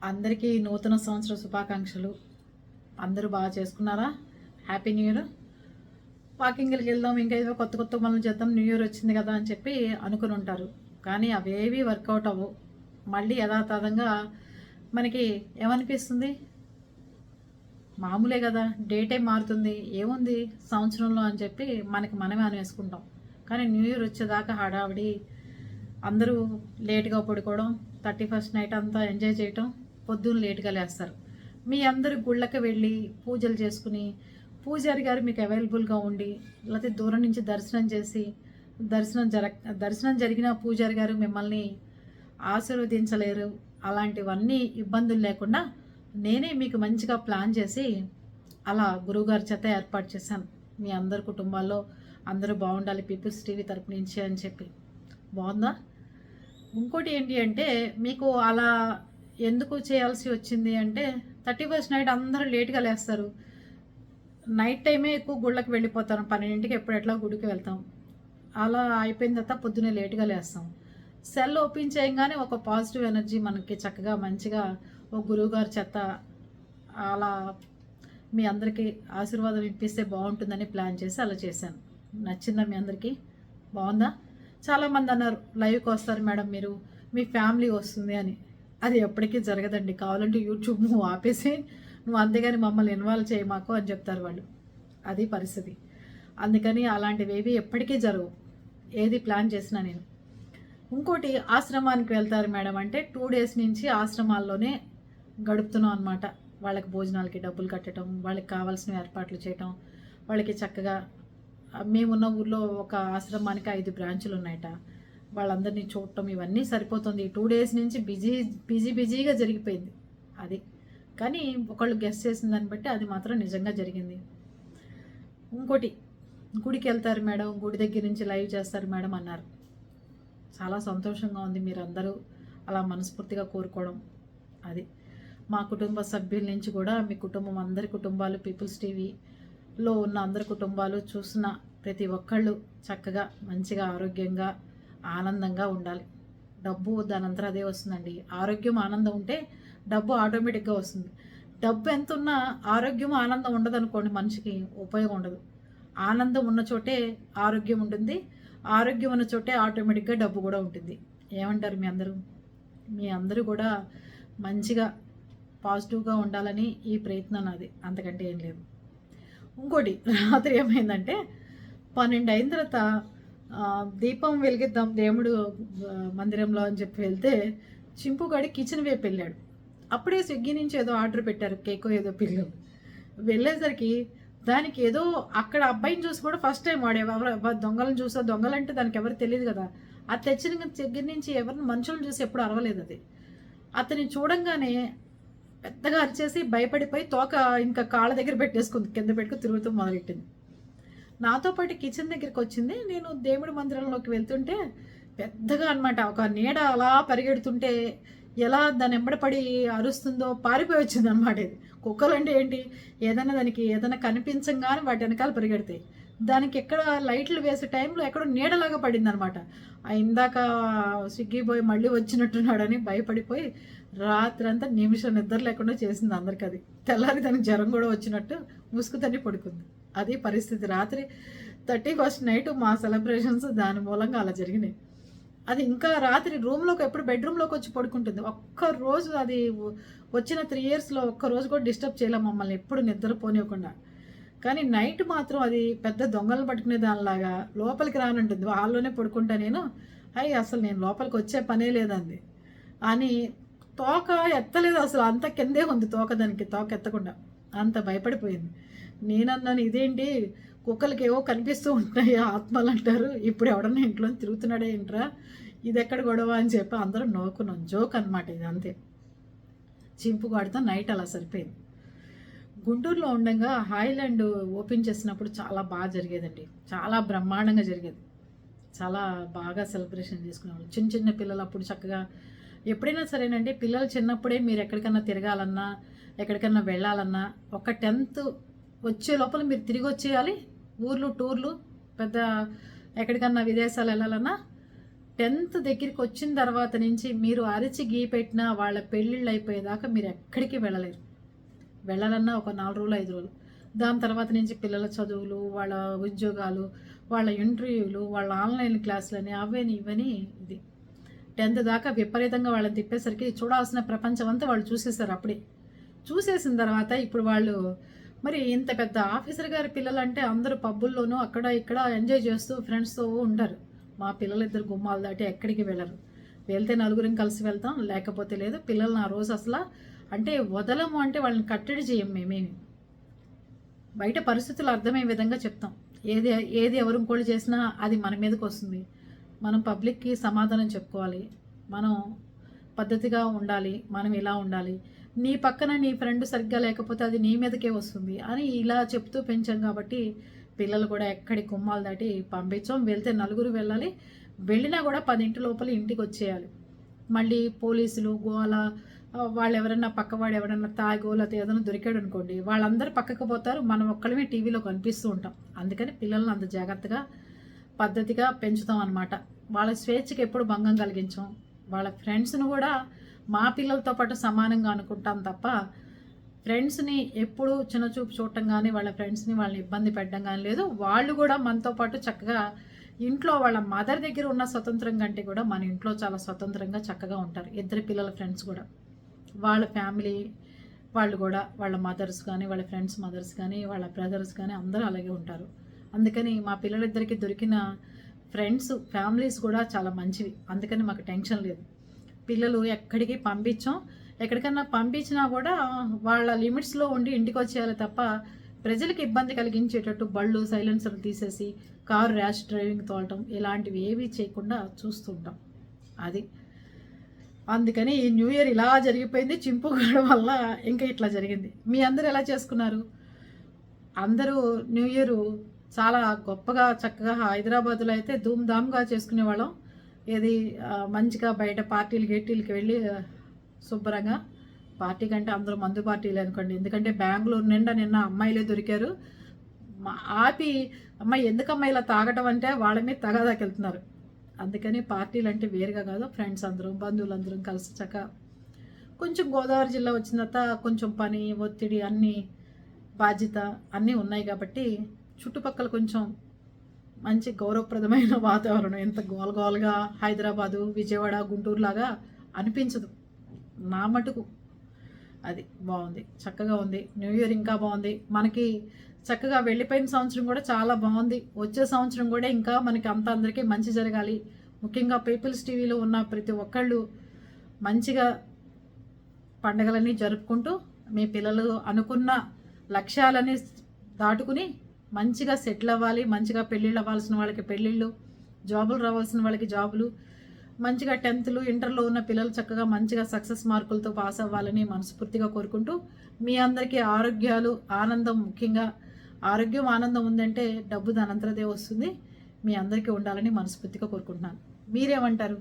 అందరికీ నూతన సంవత్సర శుభాకాంక్షలు. అందరూ బాగా చేసుకున్నారా? Happy new year. వాకింగ్కి వెళ్దాం, ఇంకా ఏదో కొత్త కొత్త పనులు చేద్దాం, న్యూ ఇయర్ వచ్చింది కదా అని చెప్పి అనుకుని ఉంటారు. కానీ అవేవి వర్కౌట్ అవ్వవు. మళ్ళీ యథాతథంగా మనకి ఏమనిపిస్తుంది, మామూలే కదా, డేటే మారుతుంది, ఏముంది సంవత్సరంలో అని చెప్పి మనమే అనేసుకుంటాం. కానీ న్యూ ఇయర్ వచ్చేదాకా హడావిడి, అందరూ లేట్గా పడుకోవడం, 31st నైట్ అంతా ఎంజాయ్ చేయటం, పొద్దున్న లేట్గా లేస్తారు. మీ అందరు గుళ్ళకి వెళ్ళి పూజలు చేసుకుని, పూజారి గారు మీకు అవైలబుల్గా ఉండి, లేకపోతే దూరం నుంచి దర్శనం చేసి, దర్శనం జరిగిన పూజారి గారు మిమ్మల్ని ఆశీర్వదించలేరు. అలాంటివన్నీ ఇబ్బందులు లేకుండా నేనే మీకు మంచిగా ప్లాన్ చేసి అలా గురువుగారి చేత ఏర్పాటు చేశాను. మీ అందరి కుటుంబాల్లో అందరూ బాగుండాలి పీపుల్స్ టీవీ తరపు నుంచి అని చెప్పి. బాగుందా? ఇంకోటి ఏంటి అంటే, మీకు అలా ఎందుకు చేయాల్సి వచ్చింది అంటే, 31st నైట్ అందరూ లేట్గా లేస్తారు. నైట్ టైమే ఎక్కువ గుళ్ళకి వెళ్ళిపోతారు. 12ంటికి ఎప్పుడు ఎట్లా గుడికి వెళ్తాం. అలా అయిపోయిన తర్వాత పొద్దున్నే లేట్గా లేస్తాం. సెల్ ఓపెన్ చేయగానే ఒక పాజిటివ్ ఎనర్జీ మనకి చక్కగా మంచిగా ఒక గురువుగారి చెత్త అలా మీ అందరికీ ఆశీర్వాదం ఇప్పిస్తే బాగుంటుందని ప్లాన్ చేసి అలా చేశాను. నచ్చిందా మీ అందరికీ? బాగుందా? చాలామంది అన్నారు, లైవ్కి వస్తారు మేడం మీరు, మీ ఫ్యామిలీ వస్తుంది అని. అది ఎప్పటికీ జరగదండి. కావాలంటే యూట్యూబ్ నువ్వు ఆపేసి, నువ్వు అంతేగాని మమ్మల్ని ఇన్వాల్వ్ చేయమాకు అని చెప్తారు వాళ్ళు. అది పరిస్థితి. అందుకని అలాంటివి ఎప్పటికీ జరగవు, ఏది ప్లాన్ చేసినా నేను. ఇంకోటి, ఆశ్రమానికి వెళ్తారు మేడం అంటే 2 days నుంచి ఆశ్రమాల్లోనే గడుపుతున్నాం అనమాట. వాళ్ళకి భోజనాలకి డబ్బులు కట్టడం, వాళ్ళకి కావాల్సిన ఏర్పాట్లు చేయటం, వాళ్ళకి చక్కగా మేమున్న ఊర్లో ఒక ఆశ్రమానికి 5 బ్రాంచులు ఉన్నాయట. వాళ్ళందరినీ చూడటం ఇవన్నీ సరిపోతుంది. 2 days నుంచి బిజీగా జరిగిపోయింది అది. కానీ ఒకళ్ళు గెస్ట్ చేసిన దాన్ని బట్టి అది మాత్రం నిజంగా జరిగింది. ఇంకోటి, గుడికి వెళ్తారు మేడం, గుడి దగ్గర నుంచి లైవ్ చేస్తారు మేడం అన్నారు. చాలా సంతోషంగా ఉంది మీరందరూ అలా మనస్ఫూర్తిగా కోరుకోవడం. అది మా కుటుంబ సభ్యుల నుంచి కూడా, మీ కుటుంబం అందరి కుటుంబాలు, పీపుల్స్ టీవీలో ఉన్న అందరి కుటుంబాలు చూసిన ప్రతి ఒక్కళ్ళు చక్కగా మంచిగా ఆరోగ్యంగా ఆనందంగా ఉండాలి. డబ్బు దానంతరం అదే వస్తుందండి. ఆరోగ్యం ఆనందం ఉంటే డబ్బు ఆటోమేటిక్గా వస్తుంది. డబ్బు ఎంత ఉన్నా ఆరోగ్యం ఆనందం ఉండదు అనుకోండి, మనిషికి ఉపయోగం ఉండదు. ఆనందం ఉన్న చోటే ఆరోగ్యం ఉంటుంది, ఆరోగ్యం ఉన్న చోటే ఆటోమేటిక్గా డబ్బు కూడా ఉంటుంది. ఏమంటారు మీ అందరూ కూడా మంచిగా పాజిటివ్గా ఉండాలని ఈ ప్రయత్నం నాది, అంతకంటే ఏం లేదు. ఇంకోటి, రాత్రి ఏమైందంటే 12 అయిన తర్వాత దీపం వెలిగిద్దాం దేవుడు మందిరంలో అని చెప్పి వెళ్తే, చింపుగాడి కిచెన్ వైపు వెళ్ళాడు. అప్పుడే స్విగ్గీ నుంచి ఏదో ఆర్డర్ పెట్టారు, కేకో ఏదో పిల్లలు. వెళ్ళేసరికి దానికి ఏదో అక్కడ అబ్బాయిని చూసి కూడా ఫస్ట్ టైం వాడు ఎవరు దొంగలను చూసా, దొంగలంటే దానికి ఎవరు తెలియదు కదా. అది తెచ్చిన దగ్గర నుంచి ఎవరిని మనుషులను చూసి ఎప్పుడు అరవలేదు. అది అతని చూడంగానే పెద్దగా అరిచేసి భయపడిపోయి తోక ఇంకా కాళ్ళ దగ్గర పెట్టేసుకుంది, కింద పెట్టుకుని తిరుగుతూ మొదలెట్టింది. నాతో పాటు కిచెన్ దగ్గరికి వచ్చింది. నేను దేవుడి మందిరంలోకి వెళ్తుంటే పెద్దగా అనమాట, ఒక నీడ అలా పరిగెడుతుంటే ఎలా దాని ఎంబడపడి అరుస్తుందో పారిపోయి వచ్చింది అనమాట. ఇది కుక్కలు అంటే ఏంటి, దానికి ఏదైనా కనిపించంగానే వాటి వెనకాల పరిగెడతాయి. దానికి ఎక్కడ లైట్లు వేసే టైంలో ఎక్కడో నీడలాగా పడింది అనమాట. ఇందాక స్విగ్గీ పోయి మళ్ళీ వచ్చినట్టున్నాడని భయపడిపోయి రాత్రంతా నిమిషం నిద్ర లేకుండా చేసింది అందరికి. అది తెల్లారి దానికి జ్వరం కూడా వచ్చినట్టు ముసుగుతన్ని పడుకుంది. అది పరిస్థితి. రాత్రి 31st నైట్ మా సెలబ్రేషన్స్ దాని మూలంగా అలా జరిగినాయి. అది ఇంకా రాత్రి రూమ్లోకి, ఎప్పుడు బెడ్రూమ్లోకి వచ్చి పడుకుంటుంది. ఒక్కరోజు అది వచ్చిన 3 yearsలో ఒక్కరోజు కూడా డిస్టర్బ్ చేయలేం మమ్మల్ని, ఎప్పుడు నిద్రపోనివ్వకుండా. కానీ నైట్ మాత్రం అది పెద్ద దొంగలు పట్టుకునే దానిలాగా లోపలికి రానంటుంది. హాల్లోనే పడుకుంటా నేను. అసలు నేను లోపలికి వచ్చే పనే లేదంది అని తోక ఎత్తలేదు అసలు, అంత కిందే ఉంది తోక, దానికి తోక ఎత్తకుండా అంత భయపడిపోయింది. నేనన్నాను, ఇదేంటి కుక్కలకి ఏవో కనిపిస్తూ ఉంటాయి ఆత్మలు అంటారు, ఇప్పుడు ఎవడన్నా ఇంట్లో తిరుగుతున్నాడే ఏంట్రా, ఇది ఎక్కడ గొడవ అని చెప్పి అందరూ నవ్వుకున్నాం. జోక్ అనమాట ఇది, అంతే. చింపుగాడితో నైట్ అలా సరిపోయింది. గుంటూరులో ఉండగా హాయిలాండ్ ఓపెన్ చేసినప్పుడు చాలా బాగా జరిగేదండి, చాలా బ్రహ్మాండంగా జరిగేది. చాలా బాగా సెలబ్రేషన్ చేసుకునేవాళ్ళు. చిన్న చిన్న పిల్లలు అప్పుడు చక్కగా ఎప్పుడైనా సరేనండి, పిల్లలు చిన్నప్పుడే మీరు ఎక్కడికన్నా తిరగాలన్నా, ఎక్కడికన్నా వెళ్ళాలన్నా, ఒక 10th వచ్చే లోపల మీరు తిరిగి వచ్చేయాలి. ఊర్లు టూర్లు పెద్ద ఎక్కడికన్నా విదేశాలు వెళ్ళాలన్నా 10th దగ్గరికి వచ్చిన తర్వాత నుంచి మీరు అరిచి గీ పెట్టినా వాళ్ళ పెళ్ళిళ్ళు అయిపోయేదాకా మీరు ఎక్కడికి వెళ్ళలేరు. వెళ్ళాలన్నా ఒక 4 రోజులు 5 రోజులు. దాని తర్వాత నుంచి పిల్లల చదువులు, వాళ్ళ ఉద్యోగాలు, వాళ్ళ ఇంటర్వ్యూలు, వాళ్ళ ఆన్లైన్ క్లాసులని అవని ఇవని ఇది 10th దాకా విపరీతంగా వాళ్ళని తిప్పేసరికి చూడాల్సిన ప్రపంచం అంతా వాళ్ళు చూసేసారు అప్పుడే. చూసేసిన తర్వాత ఇప్పుడు వాళ్ళు మరి ఇంత పెద్ద ఆఫీసర్ గారి పిల్లలంటే అందరూ పబ్బుల్లోనూ అక్కడ ఇక్కడ ఎంజాయ్ చేస్తూ ఫ్రెండ్స్తో ఉంటారు. మా పిల్లలిద్దరు గుమ్మాలు దాటి ఎక్కడికి వెళ్ళరు. వెళ్తే నలుగురం కలిసి వెళ్తాం, లేకపోతే లేదు. పిల్లల్ని ఆ రోజు అసలు అంటే వదలము, అంటే వాళ్ళని కట్టడి చేయం మేమేమి. బయట పరిస్థితులు అర్థమయ్యే విధంగా చెప్తాం. ఏది ఏది ఎవరు ఇంకోళ్ళు చేసినా అది మన మీదకి వస్తుంది. మనం పబ్లిక్కి సమాధానం చెప్పుకోవాలి. మనం పద్ధతిగా ఉండాలి, మనం ఇలా ఉండాలి. నీ పక్కన నీ ఫ్రెండ్ సరిగ్గా లేకపోతే అది నీ మీదకే వస్తుంది అని ఇలా చెప్తూ పెంచాం. కాబట్టి పిల్లలు కూడా ఎక్కడి గుమ్మాలు దాటి పంపించాం. వెళ్తే నలుగురు వెళ్ళాలి. వెళ్ళినా కూడా 10 లోపల ఇంటికి వచ్చేయాలి. మళ్ళీ పోలీసులు గోల, వాళ్ళు ఎవరన్నా పక్కవాడు ఎవరన్నా తాగో లేకపోతే ఏదైనా దొరికాడు అనుకోండి, వాళ్ళందరూ పక్కకు పోతారు. మనం ఒక్కళ్ళమే టీవీలో కనిపిస్తూ ఉంటాం. అందుకని పిల్లల్ని అంత జాగ్రత్తగా పద్ధతిగా పెంచుతాం అనమాట. వాళ్ళ స్వేచ్ఛకి ఎప్పుడు భంగం కలిగించాం. వాళ్ళ ఫ్రెండ్స్ను కూడా మా పిల్లలతో పాటు సమానంగా అనుకుంటాం తప్ప ఫ్రెండ్స్ని ఎప్పుడు చిన్నచూపు చూడటం కానీ వాళ్ళ ఫ్రెండ్స్ని వాళ్ళని ఇబ్బంది పెట్టడం కానీ లేదు. వాళ్ళు కూడా మనతో పాటు చక్కగా ఇంట్లో వాళ్ళ మదర్ దగ్గర ఉన్న స్వతంత్రం కంటే కూడా మన ఇంట్లో చాలా స్వతంత్రంగా చక్కగా ఉంటారు. ఇద్దరు పిల్లల ఫ్రెండ్స్ కూడా వాళ్ళ ఫ్యామిలీ వాళ్ళు కూడా వాళ్ళ మదర్స్ కానీ వాళ్ళ ఫ్రెండ్స్ మదర్స్ కానీ వాళ్ళ బ్రదర్స్ కానీ అందరూ అలాగే ఉంటారు. అందుకని మా పిల్లలిద్దరికి దొరికిన ఫ్రెండ్స్ ఫ్యామిలీస్ కూడా చాలా మంచివి. అందుకని మాకు టెన్షన్ లేదు. పిల్లలు ఎక్కడికి పంపించాం. ఎక్కడికన్నా పంపించినా కూడా వాళ్ళ లిమిట్స్లో ఉండి ఇంటికి వచ్చేయాలి తప్ప ప్రజలకు ఇబ్బంది కలిగించేటట్టు బళ్ళు సైలెన్సర్లు తీసేసి కారు ర్యాష్ డ్రైవింగ్ తోలటం ఇలాంటివి ఏవి చేయకుండా చూస్తుంటాం. అది అందుకని ఈ న్యూ ఇయర్ ఇలా జరిగిపోయింది. చింపుకోవడం వల్ల ఇంకా ఇట్లా జరిగింది. మీ అందరూ ఎలా చేసుకున్నారు? అందరూ న్యూ ఇయర్ చాలా గొప్పగా చక్కగా హైదరాబాద్లో అయితే ధూమ్ధామ్గా చేసుకునేవాళ్ళం. ఏది మంచిగా బయట పార్టీలు గెట్టీలకి వెళ్ళి శుభ్రంగా పార్టీ కంటే అందరూ మందు పార్టీలు అనుకోండి. ఎందుకంటే బెంగళూరు నిన్న అమ్మాయిలే దొరికారు. ఆపి అమ్మాయి ఎందుకమ్మా ఇలా తాగటం అంటే వాళ్ళ మీద తగాదాకెళ్తున్నారు. అందుకని పార్టీలు అంటే వేరుగా కాదు, ఫ్రెండ్స్ అందరం బంధువులందరం కలిసి చక్కగా కొంచెం గోదావరి జిల్లా వచ్చిన తర్వాత కొంచెం పని ఒత్తిడి అన్నీ బాధ్యత అన్నీ ఉన్నాయి కాబట్టి చుట్టుపక్కల కొంచెం మంచి గౌరవప్రదమైన వాతావరణం. ఎంత గోలగోలుగా హైదరాబాదు విజయవాడ గుంటూరు లాగా అనిపించదు నా మటుకు. అది బాగుంది, చక్కగా ఉంది. న్యూ ఇయర్ ఇంకా బాగుంది. మనకి చక్కగా వెళ్ళిపోయిన సంవత్సరం కూడా చాలా బాగుంది. వచ్చే సంవత్సరం కూడా ఇంకా మనకి అందరికీ మంచి జరగాలి. ముఖ్యంగా పీపుల్స్ టీవీలో ఉన్న ప్రతి ఒక్కళ్ళు మంచిగా పండగలన్నీ జరుపుకుంటూ మీ పిల్లలు అనుకున్న లక్ష్యాలని దాటుకుని మంచిగా సెటిల్ అవ్వాలి. మంచిగా పెళ్ళిళ్ళు అవ్వాల్సిన వాళ్ళకి పెళ్ళిళ్ళు, జాబులు రావాల్సిన వాళ్ళకి జాబులు, మంచిగా 10th ఇంటర్లో ఉన్న పిల్లలు చక్కగా మంచిగా సక్సెస్ మార్కులతో పాస్ అవ్వాలని మనస్ఫూర్తిగా కోరుకుంటూ మీ అందరికీ ఆరోగ్యాలు ఆనందం, ముఖ్యంగా ఆరోగ్యం ఆనందం ఉందంటే డబ్బు దానంతరదే వస్తుంది. మీ అందరికీ ఉండాలని మనస్ఫూర్తిగా కోరుకుంటున్నాను. మీరేమంటారు?